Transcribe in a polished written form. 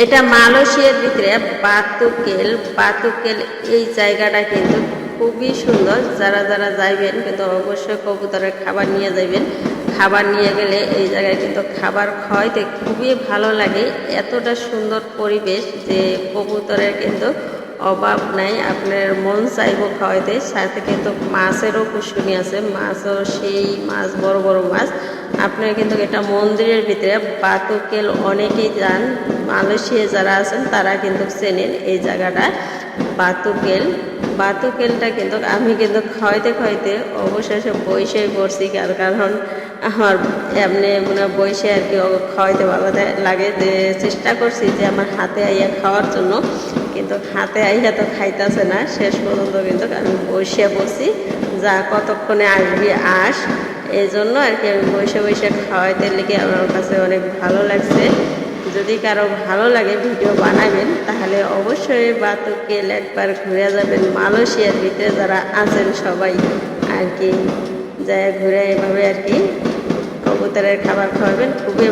এটা মালয়েশিয়ার ভিতরে বাতুকেল। বাতুকেল এই জায়গাটা কিন্তু খুবই সুন্দর। যারা যারা যাইবেন কিন্তু অবশ্যই কবুতরের খাবার নিয়ে যাবেন। খাবার নিয়ে গেলে এই জায়গায় কিন্তু খাবার খাওয়াইতে খুবই ভালো লাগে। এতটা সুন্দর পরিবেশ যে কবুতরের কিন্তু অভাব নাই। আপনার মন চাইব খাওয়াইতে। সাথে কিন্তু মাছেরও কুসুনি আছে, মাছও সেই মাছ, বড় বড় মাছ। আপনার কিন্তু এটা মন্দিরের ভিতরে বাতুকেল অনেকেই যান, মালয়েশিয়া যারা আছেন তারা কিন্তু চেনেন এই জায়গাটা বাতুকেল। বাতুকেলটা কিন্তু আমি কিন্তু খাওয়াইতে খাওয়াইতে অবশেষে বসে পড়ছি, কারণ আমার এমনি মানে বসে আর কি খাওয়াইতে ভালো লাগে। যে চেষ্টা করছি যে আমার হাতে আইয়া খাওয়ার জন্য, কিন্তু হাতে আইয়া তো খাইতেছে না। শেষ পর্যন্ত কিন্তু আমি বসে পড়ছি, যা কতক্ষণে আসবি আস, এই জন্য আর কি আমি বসে বসে খাওয়াইতে লেগে আমার কাছে অনেক ভালো লাগছে। যদি কারো ভালো লাগে ভিডিও বানাবেন তাহলে অবশ্যই বাতুকেল একবার ঘুরে যাবেন। মালয়েশিয়ার ভিতরে যারা আছেন সবাই আর কি যায় ঘুরে এভাবে আর কি কবুতরের খাবার খাওয়াবেন, খুবই